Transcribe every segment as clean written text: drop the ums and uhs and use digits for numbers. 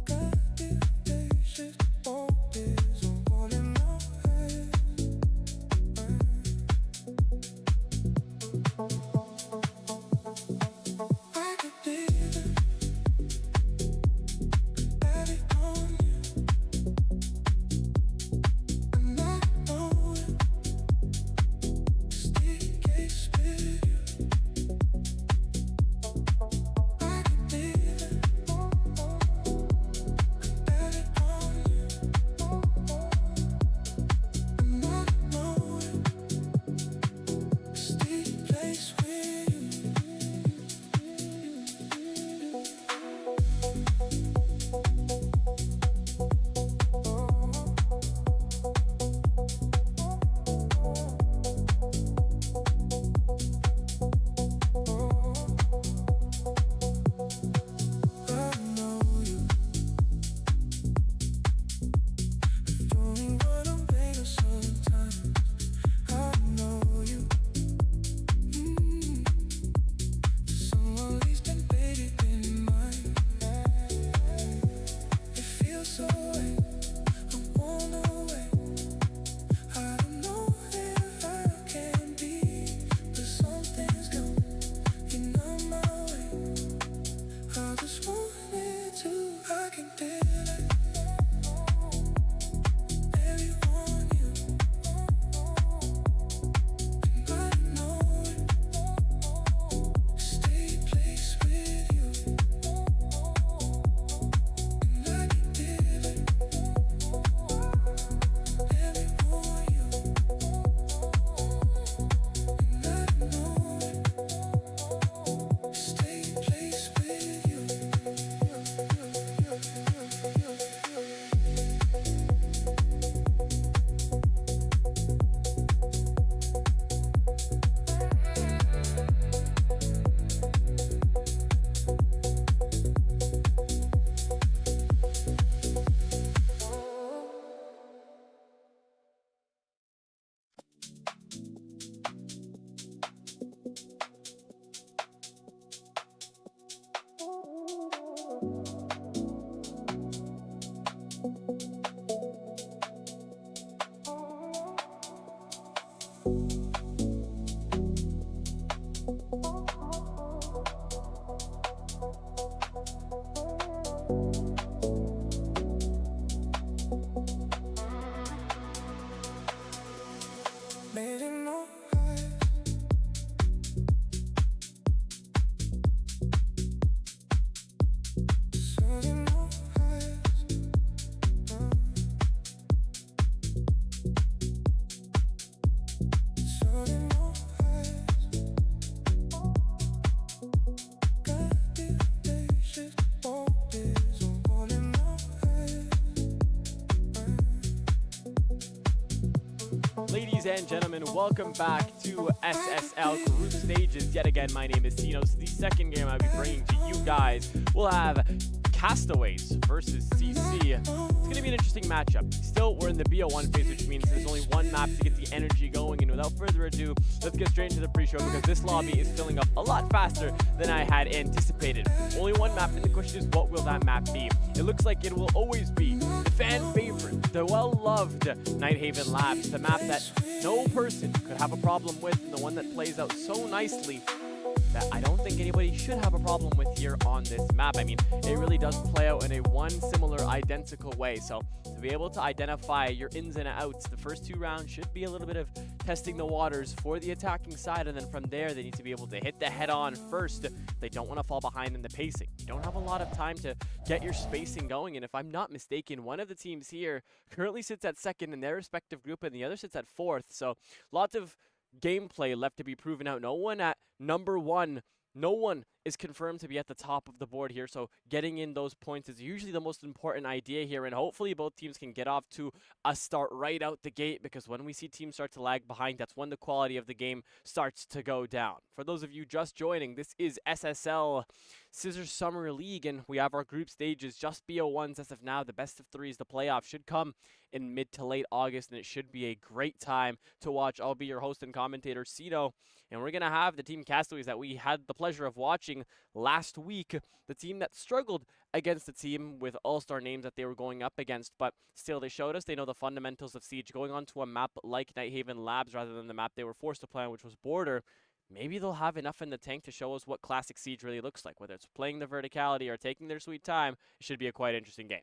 Got the faces, all is Ladies and gentlemen, welcome back to SSL Group Stages. Yet again, my name is Tino. So the second game I'll be bringing to you guys will have Castaways versus CC. It's going to be an interesting matchup. Still, we're in the BO1 phase, which means there's only one map to get the energy going. And without further ado, let's get straight into the pre-show because this lobby is filling up a lot faster than I had anticipated. Only one map, and the question is, what will that map be? It looks like it will always be the fan favorite, the well-loved Nighthaven Labs, the map that no person could have a problem with, and the one that plays out so nicely that I don't think anybody should have a problem with here on this map. I mean, it really does play out in a similar, identical way. So to be able to identify your ins and outs, the first two rounds should be a little bit of testing the waters for the attacking side, and then from there they need to be able to hit the head-on first. They don't want to fall behind in the pacing. You don't have a lot of time to get your spacing going, and if I'm not mistaken, one of the teams here currently sits at second in their respective group, and the other sits at fourth. So lots of gameplay left to be proven out. No one at number one, no one is confirmed to be at the top of the board here, so getting in those points is usually the most important idea here, and hopefully both teams can get off to a start right out the gate, because when we see teams start to lag behind, that's when the quality of the game starts to go down. For those of you just joining, this is SSL Scissors Summer League, and we have our group stages, just BO1s as of now. The best of threes, the playoff, should come in mid to late August, and it should be a great time to watch. I'll be your host and commentator, Cito, and we're going to have the team Castaways that we had the pleasure of watching last week, the team that struggled against the team with all-star names that they were going up against, but still they showed us they know the fundamentals of Siege. Going on to a map like Nighthaven Labs rather than the map they were forced to play on, which was Border, maybe they'll have enough in the tank to show us what classic Siege really looks like. Whether it's playing the verticality or taking their sweet time, it should be a quite interesting game.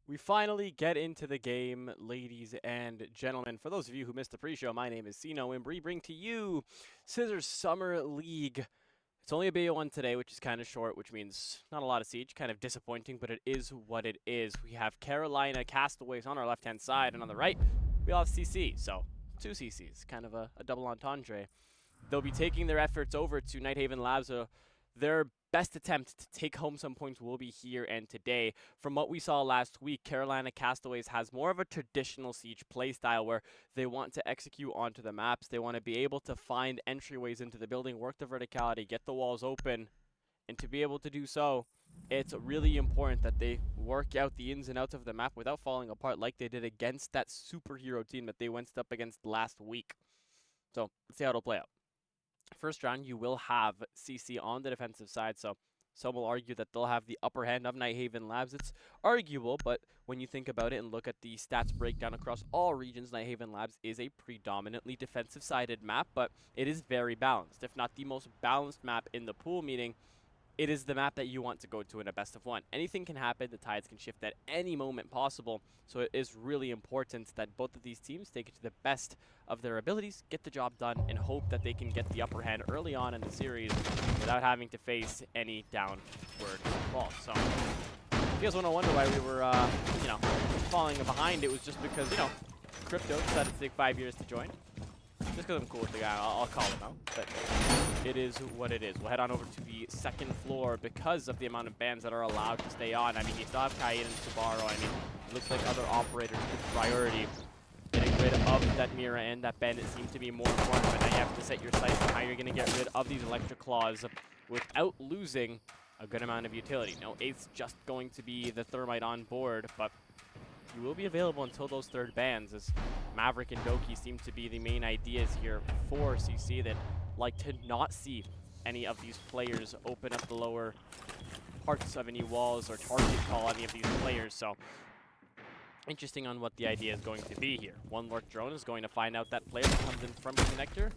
We finally get into the game, ladies and gentlemen. For those of you who missed the pre-show, my name is Sino, and we bring to you Scissors Summer League. It's only a BO1 today, which is kind of short, which means not a lot of siege. Kind of disappointing, but it is what it is. We have Carolina Castaways on our left-hand side, and on the right, we all have CC. So, two CCs, kind of a double entendre. They'll be taking their efforts over to Nighthaven Labs. Their best attempt to take home some points will be here and today. From what we saw last week, Carolina Castaways has more of a traditional siege playstyle where they want to execute onto the maps. They want to be able to find entryways into the building, work the verticality, get the walls open. And to be able to do so, it's really important that they work out the ins and outs of the map without falling apart like they did against that superhero team that they went up against last week. So let's see how it'll play out. First round, you will have CC on the defensive side, so some will argue that they'll have the upper hand of Nighthaven Labs. It's arguable, but when you think about it and look at the stats breakdown across all regions, Nighthaven Labs is a predominantly defensive-sided map, but it is very balanced, if not the most balanced map in the pool, meaning it is the map that you want to go to in a best of one. Anything can happen, the tides can shift at any moment possible, so it is really important that both of these teams take it to the best of their abilities, get the job done, and hope that they can get the upper hand early on in the series without having to face any downward fall. So, if you guys want to wonder why we were, falling behind, it was just because, Crypto decided to take 5 years to join. Just because I'm cool with the guy, I'll call him out. But it is what it is. We'll head on over to the second floor because of the amount of bans that are allowed to stay on. I mean, you still have Kaid and Subaru. I mean, it looks like other operators took priority. Getting rid of that Mira and that bandit seemed to be more important, but now you have to set your sights on how you're going to get rid of these electric claws without losing a good amount of utility. No, it's just going to be the Thermite on board, but you will be available until those third bans, as Maverick and Doki seem to be the main ideas here for CC that like to not see any of these players open up the lower parts of any walls or target call any of these players. So interesting on what the idea is going to be here. One Lurk drone is going to find out that player that comes in from the connector,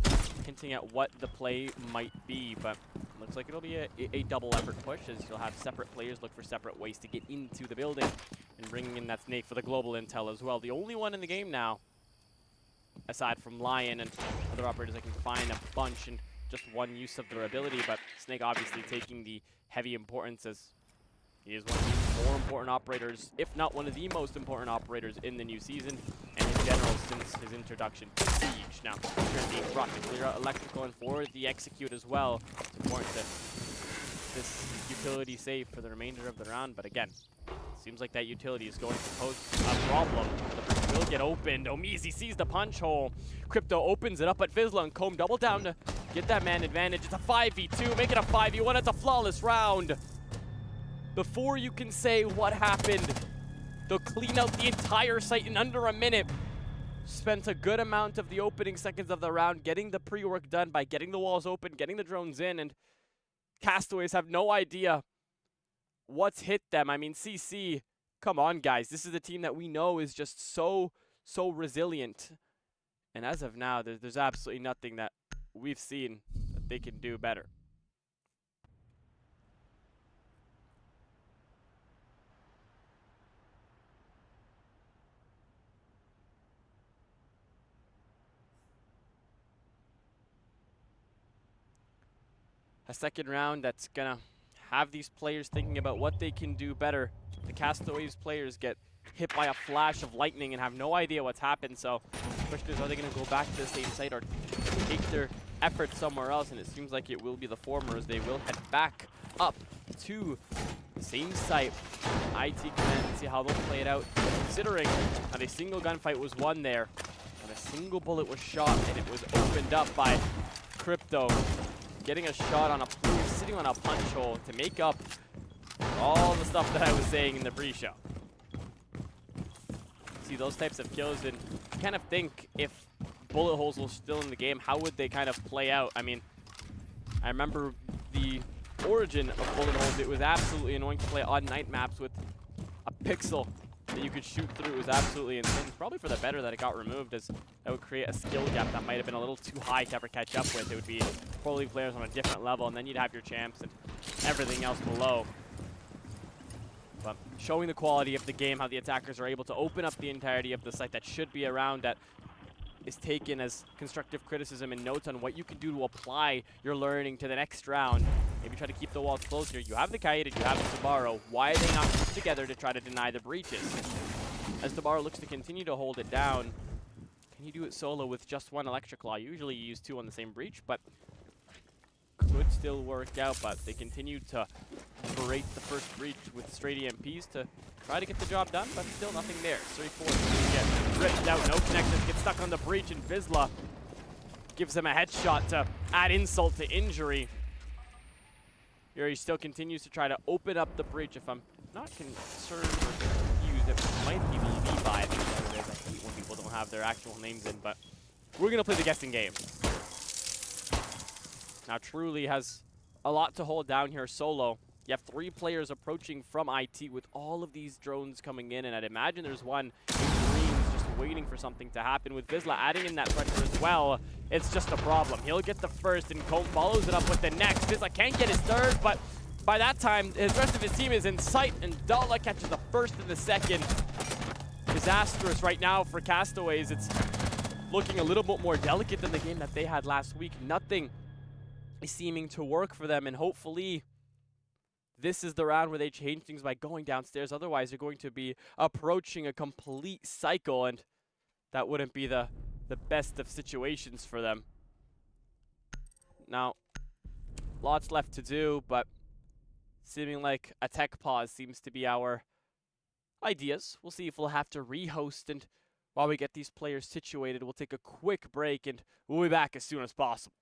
hinting at what the play might be, but looks like it'll be a double effort push, as you'll have separate players look for separate ways to get into the building, and bringing in that Snake for the global intel as well. The only one in the game now, aside from Lion and other operators that can find a bunch and just one use of their ability, but Snake obviously taking the heavy importance as he is one of the more important operators, if not one of the most important operators in the new season, and in general since his introduction to Siege. Now, here being brought to clear out electrical and for the execute as well. It's important that this utility save for the remainder of the round, but again, seems like that utility is going to pose a problem. The bridge will get opened. Omizi sees the punch hole. Crypto opens it up at Fizzla, and Comb double down to get that man advantage. It's a 5v2, make it a 5v1. It's a flawless round. Before you can say what happened, they'll clean out the entire site in under a minute. Spent a good amount of the opening seconds of the round getting the pre-work done by getting the walls open, getting the drones in, and Castaways have no idea what's hit them. I mean, CC, come on, guys. This is a team that we know is just so resilient. And as of now, there's absolutely nothing that we've seen that they can do better. A second round that's gonna have these players thinking about what they can do better. The Castaways players get hit by a flash of lightning and have no idea what's happened, so the question is, are they gonna go back to the same site or take their effort somewhere else? And it seems like it will be the former, as they will head back up to the same site. IT Command and see how they'll play it out, considering that a single gunfight was won there, and a single bullet was shot, and it was opened up by Crypto, getting a shot on a blue, sitting on a punch hole to make up all the stuff that I was saying in the pre-show. See those types of kills, and kind of think if bullet holes were still in the game, how would they kind of play out? I mean, I remember the origin of bullet holes. It was absolutely annoying to play odd night maps with a pixel that you could shoot through. It was absolutely insane. It's probably for the better that it got removed, as that would create a skill gap that might have been a little too high to ever catch up with. It would be pro league players on a different level, and then you'd have your champs and everything else below. But showing the quality of the game, how the attackers are able to open up the entirety of the site that should be around, that is taken as constructive criticism and notes on what you can do to apply your learning to the next round. Maybe try to keep the walls closed here. You have the Kaid, you have the Tabaro. Why are they not put together to try to deny the breaches? As Tabaro looks to continue to hold it down, can you do it solo with just one Electric Claw? Usually you use two on the same breach, but could still work out. But they continue to berate the first breach with straight EMPs to try to get the job done, but still nothing there. 3-4 get ripped out, no connections, get stuck on the breach, and Vizsla gives him a headshot to add insult to injury. Here he still continues to try to open up the breach. If I'm not concerned or confused, it might be Levi. I think that's what it is. I hate when people don't have their actual names in, but we're gonna play the guessing game. Now Truly has a lot to hold down here solo. You have 3 players approaching from IT with all of these drones coming in, and I'd imagine there's one in greens just waiting for something to happen. With Vizsla adding in that pressure as well, it's just a problem. He'll get the first, and Cole follows it up with the next. Vizsla can't get his third, but by that time, his rest of his team is in sight, and Dala catches the first and the second. Disastrous right now for Castaways. It's looking a little bit more delicate than the game that they had last week. Nothing is seeming to work for them, and hopefully this is the round where they change things by going downstairs. Otherwise, they're going to be approaching a complete cycle, and that wouldn't be the best of situations for them. Now, lots left to do, but seeming like a tech pause seems to be our ideas. We'll see if we'll have to rehost, and while we get these players situated, we'll take a quick break, and we'll be back as soon as possible.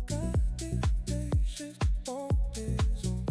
Got the faces, all is on.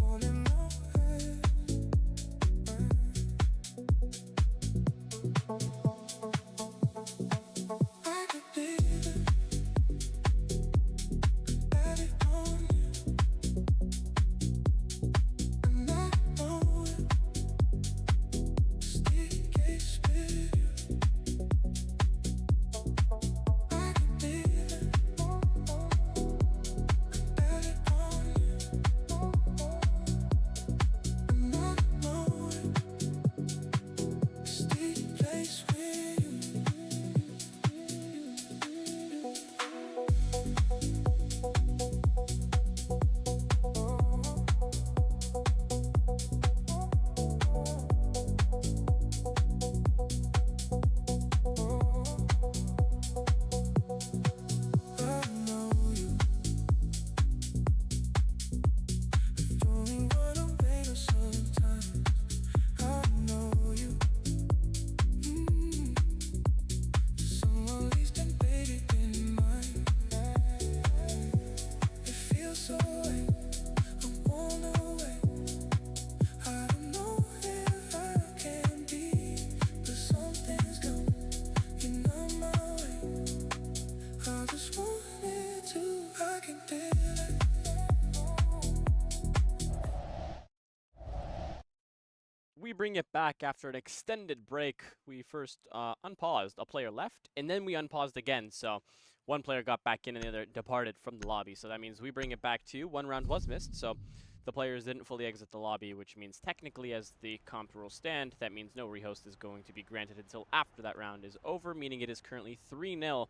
We bring it back after an extended break. We first unpaused, a player left, and then we unpaused again. So one player got back in and the other departed from the lobby. So that means we bring it back to one round was missed. So the players didn't fully exit the lobby, which means technically as the comp rules stand, that means no rehost is going to be granted until after that round is over, meaning it is currently 3-0.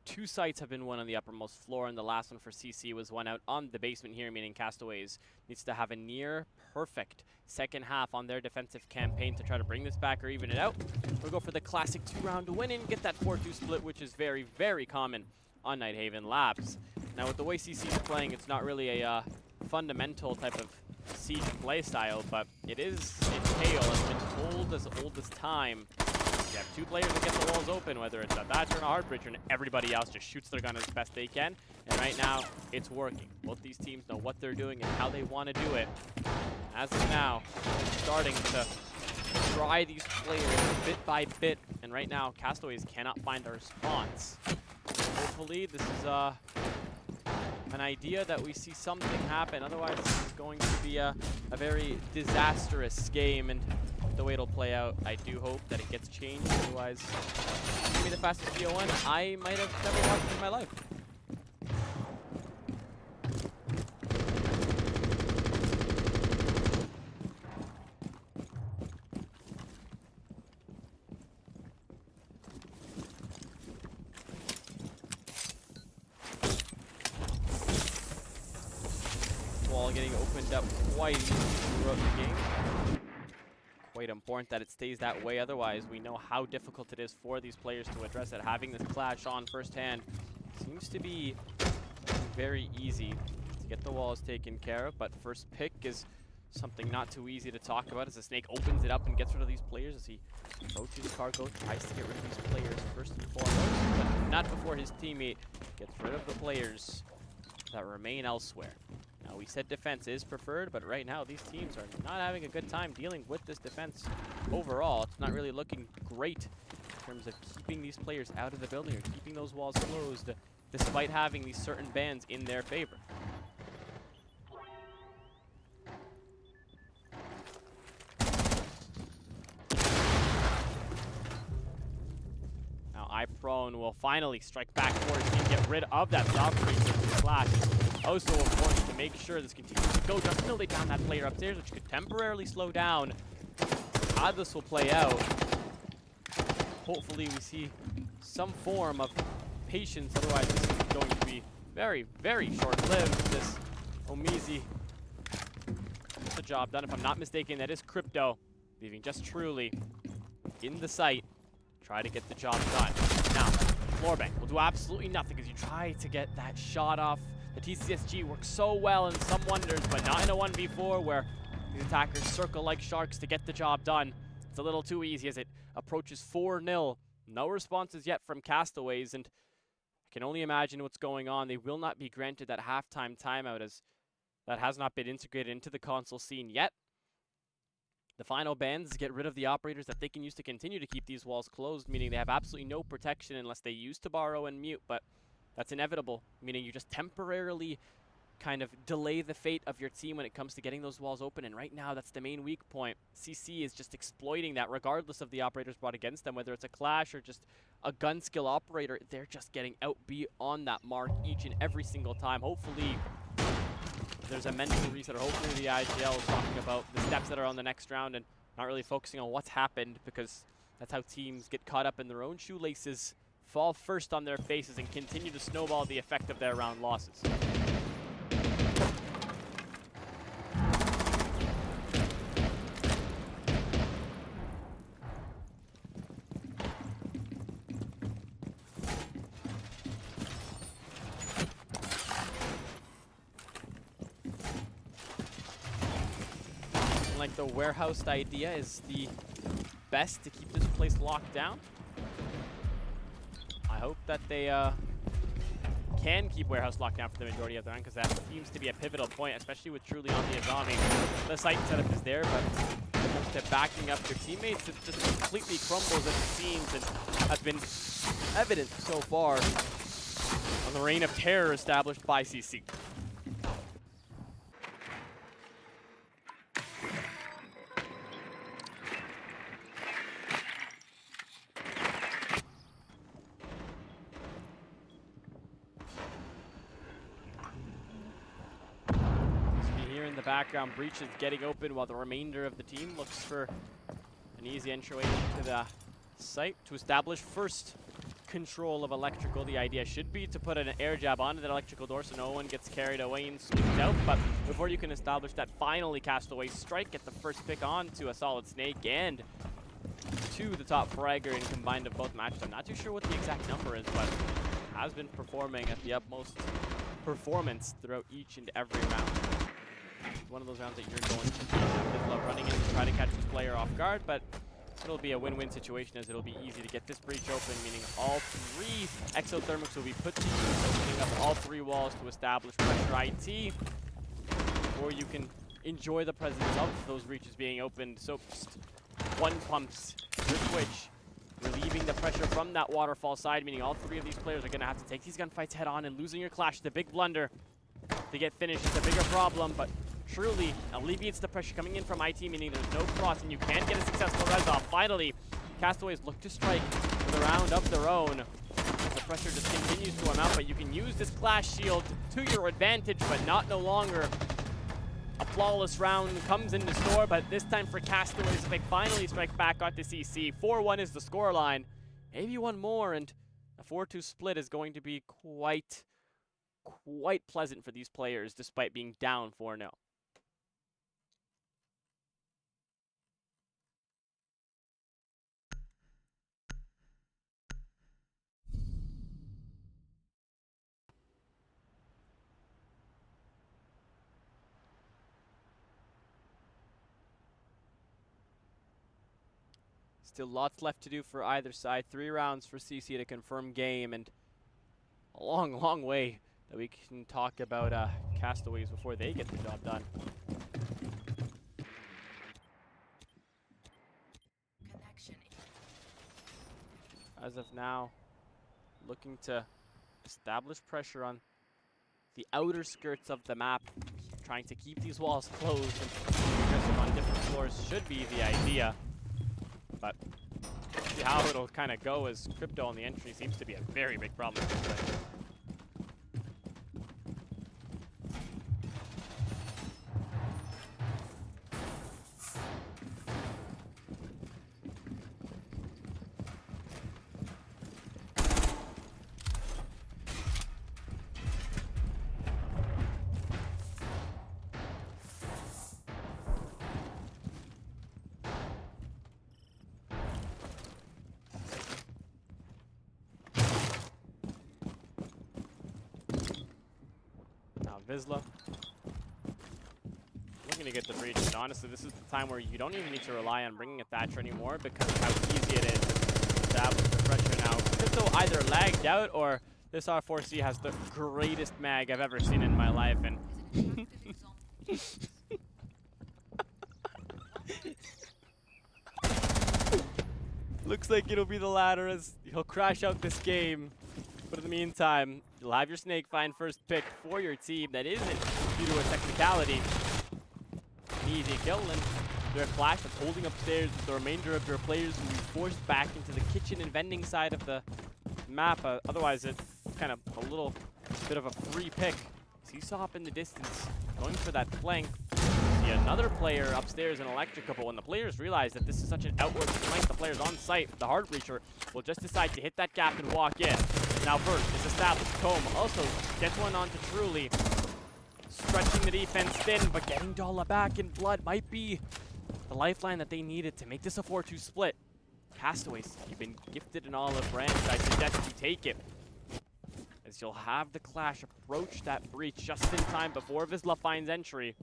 Two sites have been won on the uppermost floor, and the last one for CC was won out on the basement here, meaning Castaways needs to have a near perfect second half on their defensive campaign to try to bring this back or even it out. We'll go for the classic 2-round win and get that 4-2 split, which is very, very common on Nighthaven Labs. Now, with the way CC is playing, it's not really a fundamental type of siege playstyle, but it is a tale that's been told as old as time. You have two players that get the walls open, whether it's a Thatcher and a Heartbreacher, and everybody else just shoots their gun as best they can. And right now, it's working. Both these teams know what they're doing and how they want to do it. As of now, they're starting to try these players bit by bit. And right now, Castaways cannot find a response. Hopefully, this is an idea that we see something happen. Otherwise, this is going to be a very disastrous game. And the way it'll play out, I do hope that it gets changed. Otherwise, give me the fastest VO1 I might have never watched in my life. Wall getting opened up quite easily throughout the game. Quite important that it stays that way, otherwise we know how difficult it is for these players to address it. Having this clash on firsthand seems to be very easy to get the walls taken care of, but first pick is something not too easy to talk about as the Snake opens it up and gets rid of these players as he approaches Cargo, tries to get rid of these players first and foremost, but not before his teammate gets rid of the players that remain elsewhere. Now, we said defense is preferred, but right now these teams are not having a good time dealing with this defense overall. It's not really looking great in terms of keeping these players out of the building or keeping those walls closed, despite having these certain bans in their favor. Now, iProne will finally strike back for his team, get rid of that soft flash. Also important to make sure this continues to go just until they down that player upstairs, which could temporarily slow down how this will play out. Hopefully we see some form of patience, otherwise this is going to be very, very short-lived. This Omizi gets the job done. If I'm not mistaken, that is Crypto, leaving just Truly in the site. Try to get the job done. Now, Floorbank will do absolutely nothing as you try to get that shot off. The TCSG works so well in some wonders, but not in a 1v4 where these attackers circle like sharks to get the job done. It's a little too easy as it approaches 4-0. No responses yet from Castaways, and I can only imagine what's going on. They will not be granted that halftime timeout as that has not been integrated into the console scene yet. The final bans get rid of the operators that they can use to continue to keep these walls closed, meaning they have absolutely no protection unless they use to borrow and mute, but that's inevitable, meaning you just temporarily kind of delay the fate of your team when it comes to getting those walls open, and right now that's the main weak point. CC is just exploiting that regardless of the operators brought against them, whether it's a clash or just a gun skill operator. They're just getting outbeat on that mark each and every single time. Hopefully there's a mental reset, or hopefully the IGL is talking about the steps that are on the next round and not really focusing on what's happened, because that's how teams get caught up in their own shoelaces, fall first on their faces, and continue to snowball the effect of their round losses. Like the warehouse idea is the best to keep this place locked down. I hope that they can keep warehouse locked down for the majority of the round, because that seems to be a pivotal point, especially with Truly on the Azami. The site setup is there, but when it comes to backing up your teammates, it just completely crumbles at the seams, and has been evident so far on the reign of terror established by CC. Background breach is getting open while the remainder of the team looks for an easy entryway into the site to establish first control of electrical. The idea should be to put an air jab onto that electrical door so no one gets carried away and swooped out, but before you can establish that, finally Castaways strike at the first pick onto a solid snake and to the top fragger in combined of both matches. I'm not too sure what the exact number is, but has been performing at the utmost performance throughout each and every round. One of those rounds that you're going to have running in to try to catch this player off guard, but it'll be a win-win situation as it'll be easy to get this breach open, meaning all three exothermics will be put to use, opening up all three walls to establish pressure IT before you can enjoy the presence of those breaches being opened. So one pumps your Twitch, relieving the pressure from that waterfall side, meaning all three of these players are going to have to take these gunfights head on, and losing your clash, the big blunder to get finished is a bigger problem, but Truly alleviates the pressure coming in from IT, meaning there's no cross and you can get a successful res off. Finally, Castaways look to strike with a round of their own. The pressure just continues to amount, but you can use this clash shield to your advantage, but not no longer. A flawless round comes into store, but this time for Castaways, they finally strike back onto CC. 4-1 is the scoreline. Maybe one more, and a 4-2 split is going to be quite pleasant for these players, despite being down 4-0. Still lots left to do for either side. 3 rounds for CC to confirm game, and a long, long way that we can talk about Castaways before they get the job done. As of now, looking to establish pressure on the outer skirts of the map, trying to keep these walls closed and aggressive on different floors should be the idea. But see how it'll kind of go, as crypto on the entry seems to be a very big problem. Vizsla looking to get the breach, and honestly this is the time where you don't even need to rely on bringing a Thatcher anymore because of how easy it is to establish the pressure now. Crypto either lagged out or this R4C has the greatest mag I've ever seen in my life, and looks like it'll be the latter as he'll crash out this game. But in the meantime, you'll have your snake find first pick for your team that isn't due to a technicality. An easy kill, and their flash that's holding upstairs with the remainder of your players will be forced back into the kitchen and vending side of the map. Otherwise, it's kind of a little bit of a free pick. Seesaw up in the distance, going for that flank. See another player upstairs in electrical, but when the players realize that this is such an outward flank, the players on site, the hard breacher, will just decide to hit that gap and walk in. Now first is established. Comb also gets one onto Truly, stretching the defense thin, but getting Dala back in blood might be the lifeline that they needed to make this a 4-2 split. Castaways, you've been gifted an olive branch. I suggest you take it, as you'll have the clash approach that breach just in time before Vizsla finds entry.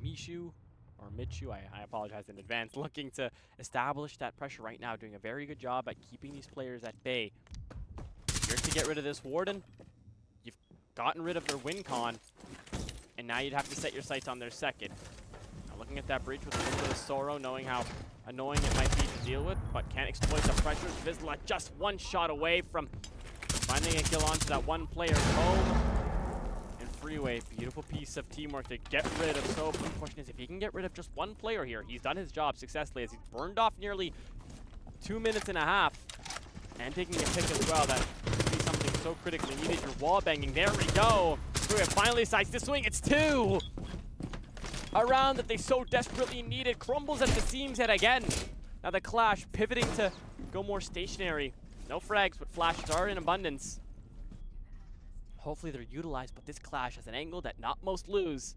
Mishu or Michu, I apologize in advance, looking to establish that pressure right now, doing a very good job at keeping these players at bay. You're to get rid of this Warden. You've gotten rid of their win con, and now you'd have to set your sights on their second. Now looking at that breach with a little bit of sorrow, knowing how annoying it might be to deal with, but can't exploit the pressures. Vizsla just one shot away from finding a kill onto that one player. Home and Freeway, beautiful piece of teamwork to get rid of Soap. The question is, if he can get rid of just one player here, he's done his job successfully as he's burned off nearly 2.5 minutes. And taking a pick as well, that would be something so critically needed. Your wall banging, there we go. Freeway finally decides to swing, it's 2! A round that they so desperately needed crumbles at the seams yet again. Now the Clash pivoting to go more stationary. No frags, but flashes are in abundance. Hopefully they're utilized, but this Clash has an angle that not most lose.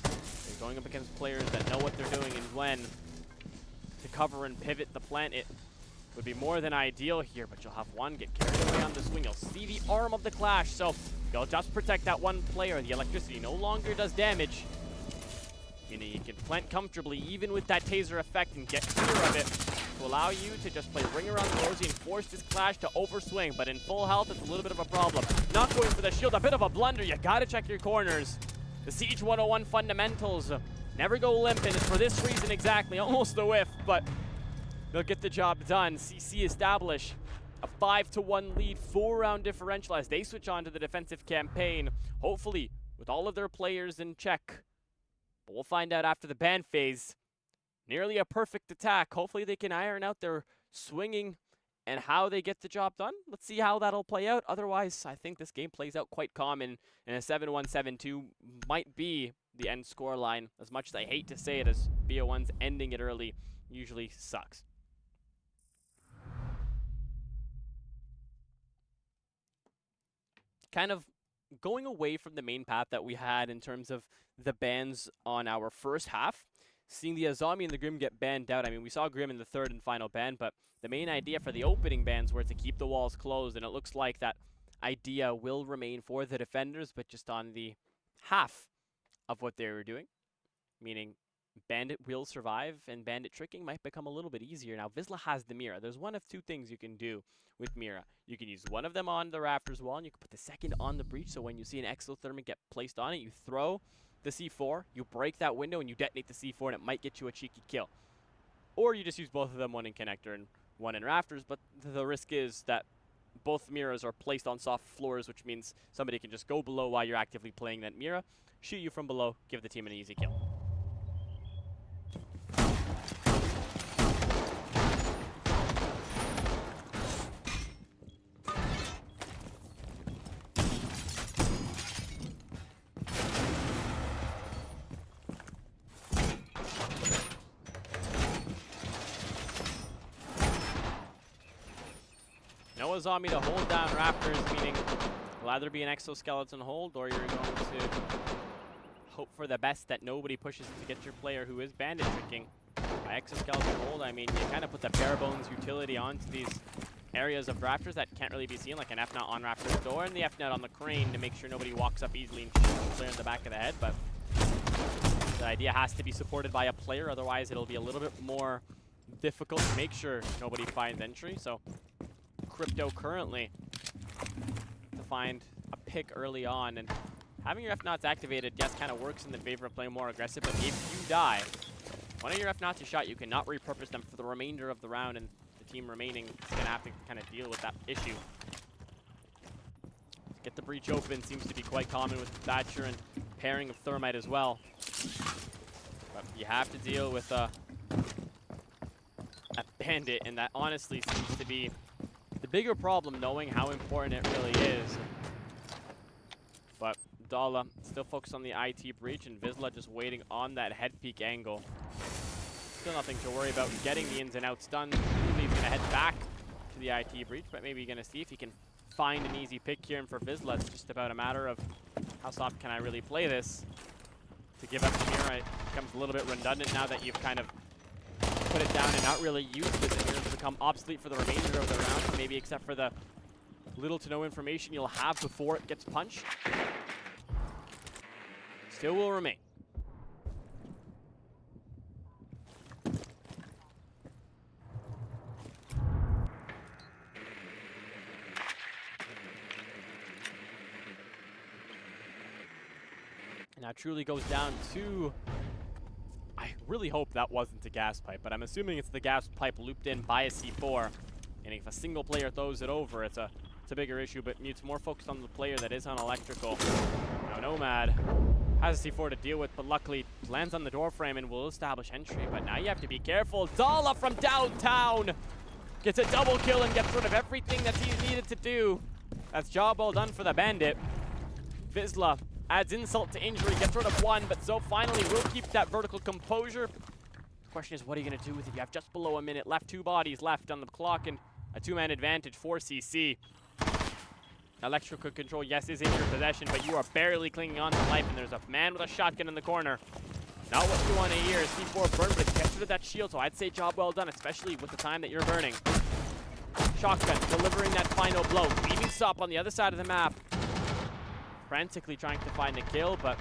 They're going up against players that know what they're doing and when to cover and pivot the plant. It would be more than ideal here, but you'll have one get carried away on the swing. You'll see the arm of the Clash, so you'll just protect that one player. The electricity no longer does damage, meaning you can plant comfortably even with that taser effect and get clear of it to allow you to just play ring around the rosy and force this Clash to overswing. But in full health, it's a little bit of a problem. Not going for the shield, a bit of a blunder. You gotta check your corners. The Siege 101 fundamentals. Never go limp, and it's for this reason exactly. Almost a whiff, but they'll get the job done. CC establish a 5-1 lead, 4-round differential as they switch on to the defensive campaign. Hopefully, with all of their players in check. But we'll find out after the ban phase. Nearly a perfect attack. Hopefully they can iron out their swinging and how they get the job done. Let's see how that'll play out. Otherwise, I think this game plays out quite common, and a 7-1, 7-2 might be the end score line. As much as I hate to say it, as BO1's ending it early usually sucks. Kind of going away from the main path that we had in terms of the bans on our first half, seeing the Azami and the Grim get banned out. I mean, we saw Grim in the third and final ban, but the main idea for the opening bans were to keep the walls closed, and it looks like that idea will remain for the defenders, but just on the half of what they were doing, meaning Bandit will survive, and Bandit tricking might become a little bit easier. Now, Vizsla has the Mira. There's one of two things you can do with Mira. You can use one of them on the Rafters wall, and you can put the second on the breach, so when you see an exothermic get placed on it, you throw the C4, you break that window, and you detonate the C4, and it might get you a cheeky kill. Or you just use both of them, one in connector and one in Rafters, but the risk is that both Miras are placed on soft floors, which means somebody can just go below while you're actively playing that Mira, shoot you from below, give the team an easy kill. No Azami to hold down Rafters, meaning it'll either be an exoskeleton hold or you're going to hope for the best that nobody pushes to get your player who is bandit tricking. By exoskeleton hold, I mean you kind of put the bare bones utility onto these areas of Rafters that can't really be seen, like an F-nut on Rafters door and the F-nut on the crane to make sure nobody walks up easily and shoots the player in the back of the head. But the idea has to be supported by a player, otherwise it'll be a little bit more difficult to make sure nobody finds entry. So Crypto currently to find a pick early on, and having your F-Knots activated, yes, kind of works in the favor of playing more aggressive, but if you die, one of your F-Knots is shot, you cannot repurpose them for the remainder of the round, and the team remaining is going to have to kind of deal with that issue. Get the breach open seems to be quite common with Thatcher and pairing of Thermite as well. But you have to deal with a Bandit, and that honestly seems to be the bigger problem, knowing how important it really is. But Dala still focused on the IT breach, and Vizsla just waiting on that head peek angle. Still nothing to worry about getting the ins and outs done. Usually he's going to head back to the IT breach, but maybe you're going to see if he can find an easy pick here. And for Vizsla, it's just about a matter of how soft can I really play this. To give up the Mira, it becomes a little bit redundant now that you've kind of put it down and not really used it. The Mira's become obsolete for the remainder of the round, maybe except for the little to no information you'll have before it gets punched. Still will remain. And now Truly goes down to... I really hope that wasn't a gas pipe, but I'm assuming it's the gas pipe looped in by a C4. And if a single player throws it over, it's a bigger issue, but Mute's more focused on the player that is on electrical. Now Nomad has a C4 to deal with, but luckily lands on the door frame and will establish entry. But now you have to be careful. Dala from downtown gets a double kill and gets rid of everything that he's needed to do. That's job well done for the Bandit. Vizsla adds insult to injury, gets rid of one, but Zoe finally will keep that vertical composure. The question is, what are you going to do with it? You have just below a minute left, 2 bodies left on the clock, and a 2-man advantage for CC. Electrical control, yes, is in your possession, but you are barely clinging on to life, and there's a man with a shotgun in the corner. Not what you want to hear. C4 burn, but it gets rid of that shield, so I'd say job well done, especially with the time that you're burning. Shotgun delivering that final blow, leaving Sop on the other side of the map. Frantically trying to find a kill, but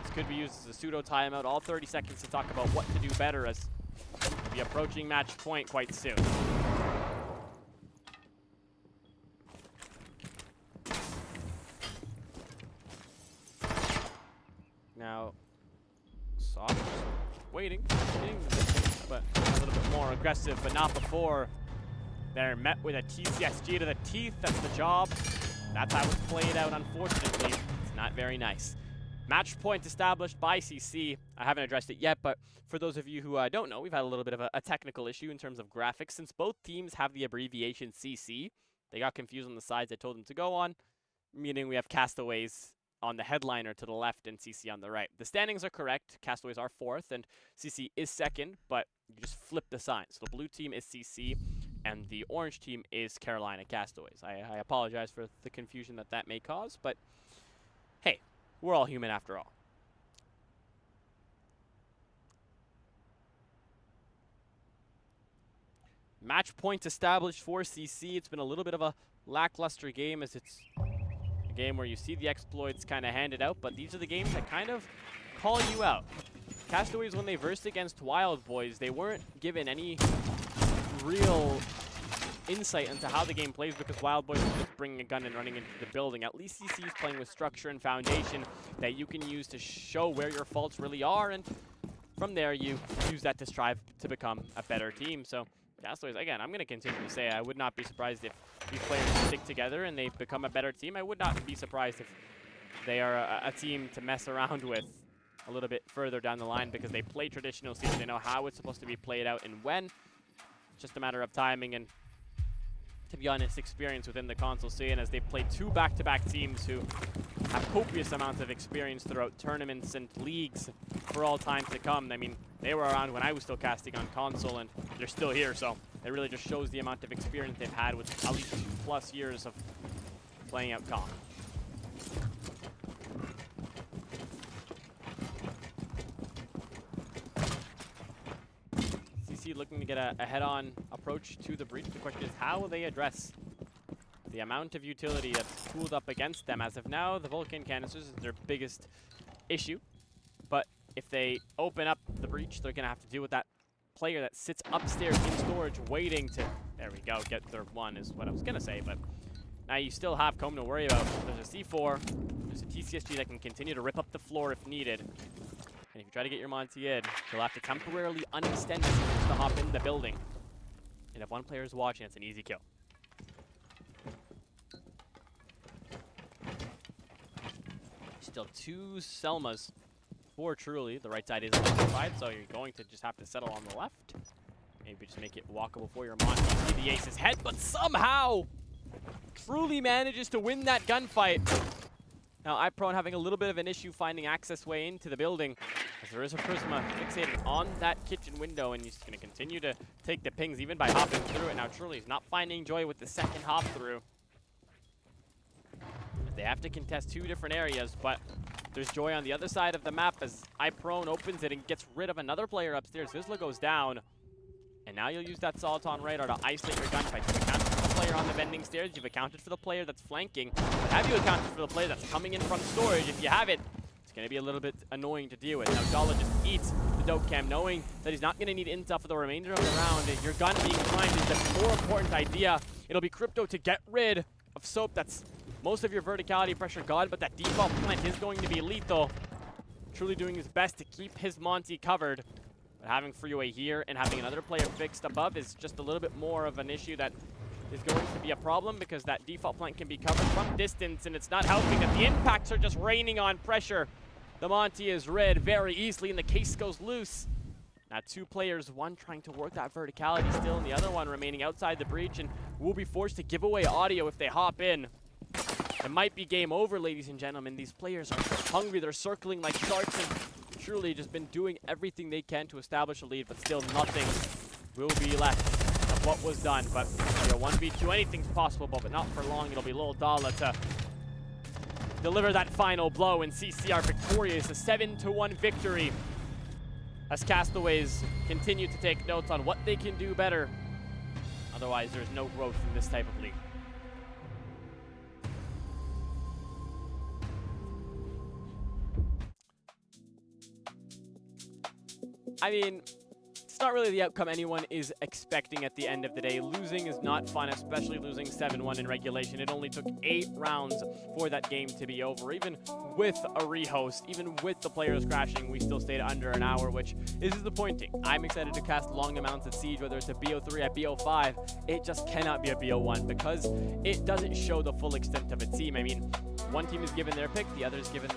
this could be used as a pseudo timeout. All 30 seconds to talk about what to do better as we'll be approaching match point quite soon. Now, Soft waiting, but a little bit more aggressive, but not before they're met with a TCSG to the teeth. That's the job. That's how it's played out, unfortunately. It's not very nice. Match point established by CC. I haven't addressed it yet, but for those of you who don't know, we've had a little bit of a technical issue in terms of graphics. Since both teams have the abbreviation CC, they got confused on the sides I told them to go on, meaning we have Castaways on the headliner to the left and CC on the right. The standings are correct. Castaways are 4th and CC is 2nd, but you just flip the signs. So the blue team is CC and the orange team is Carolina Castaways. I apologize for the confusion that may cause, but hey, we're all human after all. Match point established for CC. It's been a little bit of a lackluster game as it's a game where you see the exploits kind of handed out, but these are the games that kind of call you out. Castaways, when they versed against Wild Boys, they weren't given any real insight into how the game plays because Wild Boys were just bringing a gun and running into the building. At least CC is playing with structure and foundation that you can use to show where your faults really are, and from there you use that to strive to become a better team. So Castaways, again, I'm going to continue to say I would not be surprised if these players stick together and they become a better team. I would not be surprised if they are a team to mess around with a little bit further down the line because they play traditional Siege. They know how it's supposed to be played out and when. It's just a matter of timing and, to be honest, experience within the console scene as they've played 2 back-to-back teams who have copious amounts of experience throughout tournaments and leagues for all time to come. I mean, they were around when I was still casting on console, and they're still here, so it really just shows the amount of experience they've had with at least 2+ years of playing out comp. CC looking to get a head-on approach to the breach. The question is, how will they address the amount of utility that's pooled up against them? As of now, the Vulcan canisters is their biggest issue. But if they open up the breach, they're going to have to deal with that player that sits upstairs in storage waiting to, there we go, get their one is what I was going to say. But now you still have Comb to worry about. There's a C4, there's a TCSG that can continue to rip up the floor if needed. And if you try to get your Monty in, you'll have to temporarily unextend it to hop in the building. And if one player is watching, it's an easy kill. Still 2 Selmas for Truly. The right side is electrified, so you're going to just have to settle on the left. Maybe just make it walkable for your Monty. See the ace's head, but somehow Truly manages to win that gunfight. Now, iProne having a little bit of an issue finding access way into the building, as there is a Prisma fixated on that kitchen window, and he's going to continue to take the pings even by hopping through it. Now, Truly is not finding joy with the second hop through. They have to contest 2 different areas, but there's joy on the other side of the map as iProne opens it and gets rid of another player upstairs. Vizsla goes down, and now you'll use that Soliton radar to isolate your gunfight. You've accounted for the player on the bending stairs, you've accounted for the player that's flanking, but have you accounted for the player that's coming in from storage? If you have it, it's going to be a little bit annoying to deal with. Now Dala just eats the dope cam, knowing that he's not going to need intel for the remainder of the round. Your gun being primed is the more important idea. It'll be Crypto to get rid of Soap. That's most of your verticality pressure gone, but that default plant is going to be lethal. truly doing his best to keep his Monty covered. But having Freeway here and having another player fixed above is just a little bit more of an issue that is going to be a problem, because that default flank can be covered from distance, and it's not helping that the impacts are just raining on pressure. The Monty is read very easily, and the case goes loose. Now 2 players, one trying to work that verticality still, and the other one remaining outside the breach, and will be forced to give away audio if they hop in. It might be game over, ladies and gentlemen. These players are hungry. They're circling like sharks and truly just been doing everything they can to establish a lead, but still nothing will be left of what was done. But 1v2, anything's possible, but not for long. It'll be Lil Dala to deliver that final blow, and CC are victorious. A 7-1 victory as Castaways continue to take notes on what they can do better. Otherwise, there's no growth in this type of league. I mean, it's not really the outcome anyone is expecting at the end of the day. Losing is not fun, especially losing 7-1 in regulation. It only took 8 rounds for that game to be over. Even with a rehost, even with the players crashing, we still stayed under an hour, which is disappointing. I'm excited to cast long amounts of Siege, whether it's a BO3 at BO5. It just cannot be a BO1 because it doesn't show the full extent of a team. I mean, one team is given their pick, the other is given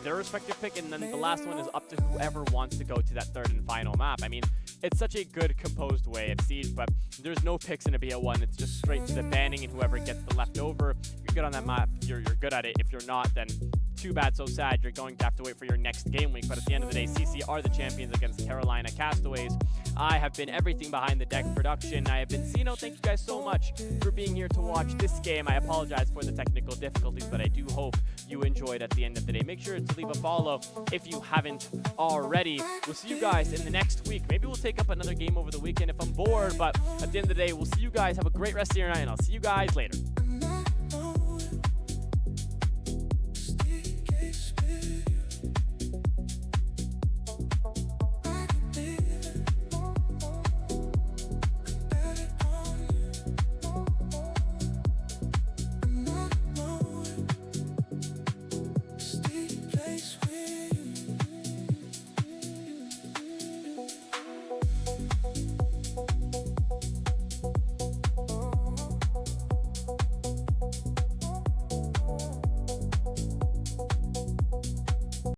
their respective pick, and then the last one is up to whoever wants to go to that third and final map. I mean, it's such a good, composed way of Siege, but there's no picks in a BO1. It's just straight to the banning, and whoever gets the leftover, if you're good on that map, you're good at it. If you're not, then too bad, so sad. You're going to have to wait for your next game week. But at the end of the day, CC are the champions against Carolina Castaways. I have been everything behind the deck production. I have been Sino. Thank you guys so much for being here to watch this game. I apologize for the technical difficulties, but I do hope you enjoyed at the end of the day. Make sure to leave a follow if you haven't already. We'll see you guys in the next week. Maybe we'll take up another game over the weekend if I'm bored, but at the end of the day, we'll see you guys. Have a great rest of your night, and I'll see you guys later.